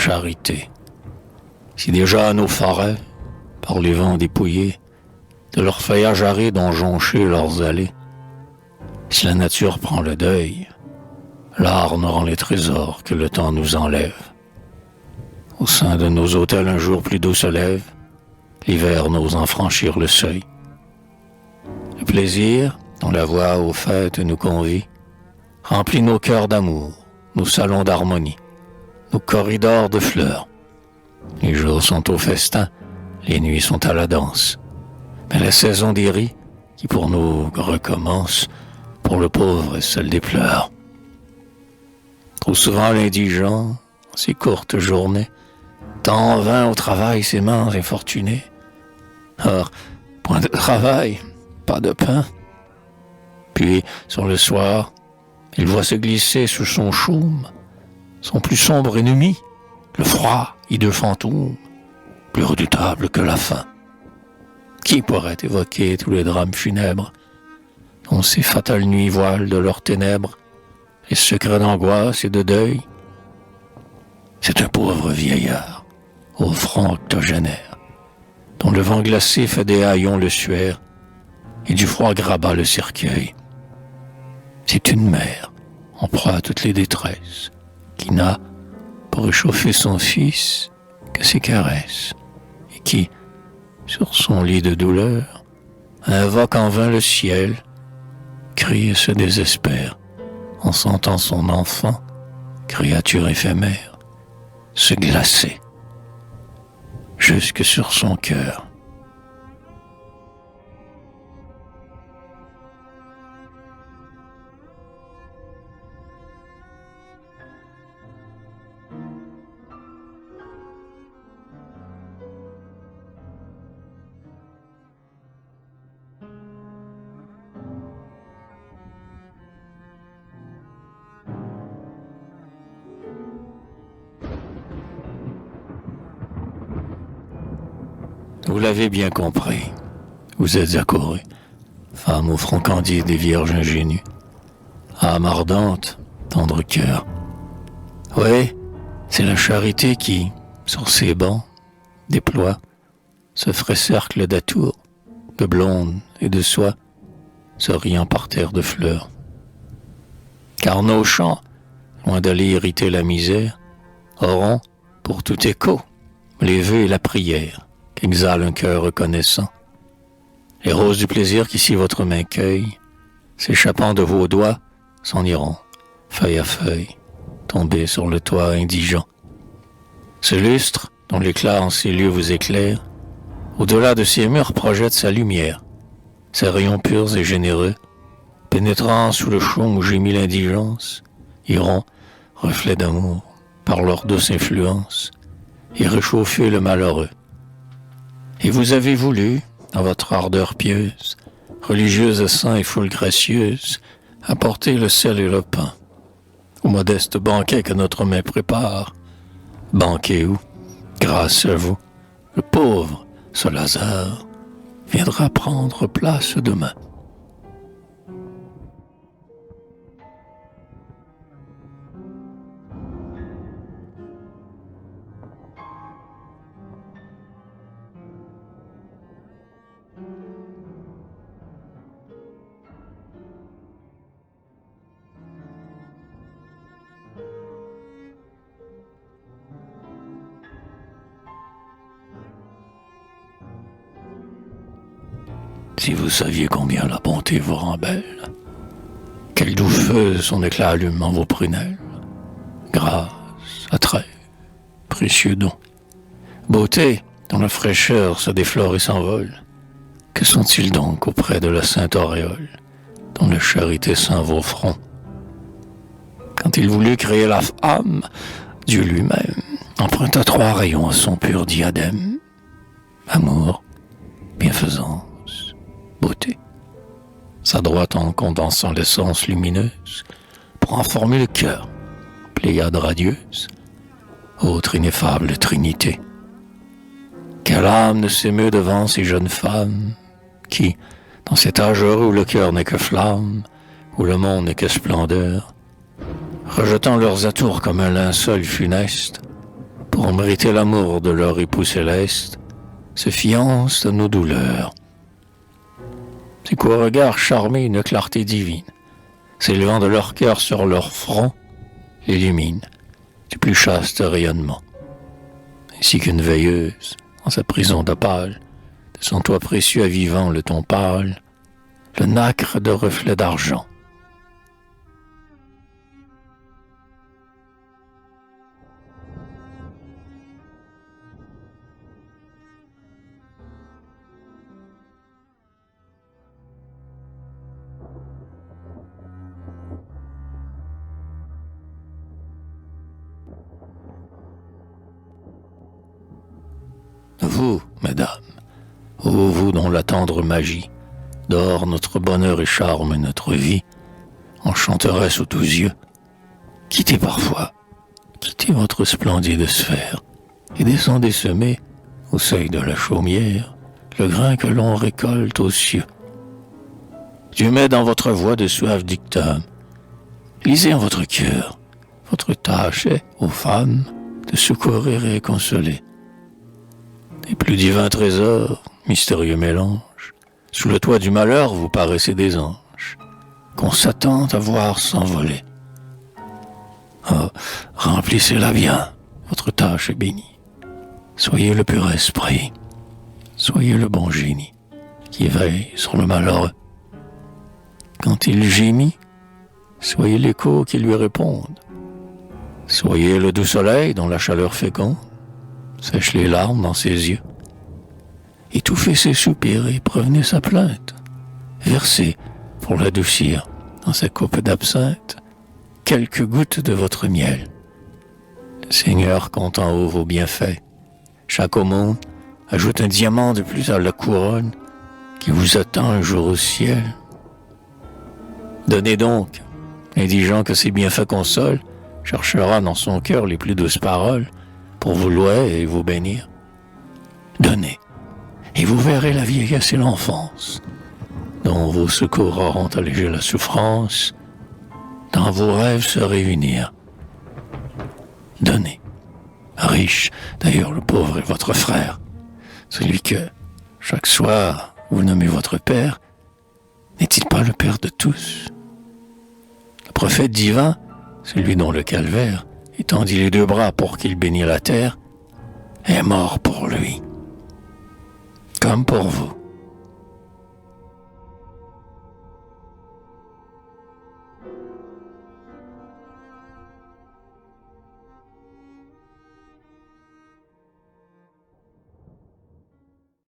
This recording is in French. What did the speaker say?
charité. Si déjà nos forêts, par les vents dépouillés, de leur feuillage aride ont jonché leurs allées, si la nature prend le deuil, l'art nous rend les trésors que le temps nous enlève. Au sein de nos autels un jour plus doux se lève, l'hiver n'ose en franchir le seuil. Le plaisir, dont la voix aux fêtes nous convie, remplit nos cœurs d'amour, nos salons d'harmonie, nos corridors de fleurs. Les jours sont au festin, les nuits sont à la danse. Mais la saison des ris, qui pour nous recommence, pour le pauvre est celle des pleurs. Trop souvent l'indigent, en ces courtes journées, tend en vain au travail ses mains infortunées. Or, point de travail, pas de pain. Puis, sur le soir, il voit se glisser sous son chaume son plus sombre ennemi, le froid hideux fantôme, plus redoutable que la faim. Qui pourrait évoquer tous les drames funèbres dont ces fatales nuits voilent de leurs ténèbres les secrets d'angoisse et de deuil? C'est un pauvre vieillard, au front octogénaire, dont le vent glacé fait des haillons le suaire et du froid grabat le cercueil. C'est une mère, en proie à toutes les détresses, qui n'a, pour réchauffer son fils, que ses caresses, et qui, sur son lit de douleur, invoque en vain le ciel, crie et se désespère, en sentant son enfant, créature éphémère, se glacer, jusque sur son cœur. Vous l'avez bien compris, vous êtes accourus, femme au front candide et vierge ingénue, âme ardente, tendre cœur. Oui, c'est la charité qui, sur ses bancs, déploie ce frais cercle d'atours, de blonde et de soie, se riant par terre de fleurs. Car nos chants, loin d'aller irriter la misère, auront, pour tout écho, les vœux et la prière, qu'exhale un cœur reconnaissant. Les roses du plaisir qu'ici votre main cueille, s'échappant de vos doigts, s'en iront, feuille à feuille, tomber sur le toit indigent. Ce lustre, dont l'éclat en ces lieux vous éclaire, au-delà de ces murs projette sa lumière, ses rayons purs et généreux, pénétrant sous le chaume où gémit l'indigence, iront, reflets d'amour, par leur douce influence, et réchauffer le malheureux. Et vous avez voulu, dans votre ardeur pieuse, religieuse saint et foule gracieuse, apporter le sel et le pain, au modeste banquet que notre main prépare, banquet où, grâce à vous, le pauvre, ce Lazare, viendra prendre place demain. Si vous saviez combien la bonté vous rend belle, quel doux feu son éclat allume en vos prunelles, grâce, attrait, précieux don, beauté dont la fraîcheur se déflore et s'envole, que sont-ils donc auprès de la sainte auréole, dont la charité ceint vos fronts? Quand il voulut créer la femme, Dieu lui-même emprunta 3 rayons à son pur diadème, amour, bienfaisance, beauté. Sa droite en condensant l'essence lumineuse pour en former le cœur, pléiade radieuse, autre ineffable trinité. Quelle âme ne s'émeut devant ces jeunes femmes qui, dans cet âge heureux où le cœur n'est que flamme, où le monde n'est que splendeur, rejetant leurs atours comme un linceul funeste, pour mériter l'amour de leur époux céleste, se fiancent à nos douleurs. C'est qu'au regard charmé une clarté divine, s'élevant de leur cœur sur leur front, l'illumine du plus chaste rayonnement. Ainsi qu'une veilleuse, en sa prison d'opale, de son toit précieux avivant le ton pâle, le nacre de reflets d'argent. Vous, mesdames, ô vous dont la tendre magie dore notre bonheur et charme notre vie, enchanteresse aux tous yeux, quittez parfois, quittez votre splendide sphère et descendez semer, au seuil de la chaumière, le grain que l'on récolte aux cieux. Dieu met dans votre voix de suaves dictums. Lisez en votre cœur. Votre tâche est, aux femmes, de secourir et consoler. Des plus divins trésors, mystérieux mélanges, sous le toit du malheur vous paraissez des anges, qu'on s'attend à voir s'envoler. Oh, remplissez-la bien, votre tâche est bénie. Soyez le pur esprit, soyez le bon génie, qui veille sur le malheureux. Quand il gémit, soyez l'écho qui lui réponde. Soyez le doux soleil dont la chaleur féconde sèche les larmes dans ses yeux. Étouffez ses soupirs et prévenez sa plainte. Versez, pour l'adoucir, dans sa coupe d'absinthe, quelques gouttes de votre miel. Le Seigneur compte en haut vos bienfaits. Chaque aumône ajoute un diamant de plus à la couronne qui vous attend un jour au ciel. Donnez donc, l'indigent que ses bienfaits consolent cherchera dans son cœur les plus douces paroles pour vous louer et vous bénir. Donnez, et vous verrez la vieillesse et l'enfance, dont vos secours auront allégé la souffrance, dans vos rêves se réunir. Donnez, riche, d'ailleurs le pauvre est votre frère, celui que, chaque soir, vous nommez votre père, n'est-il pas le père de tous? Le prophète divin, celui dont le calvaire étendit les deux bras pour qu'il bénisse la terre, est mort pour lui, comme pour vous.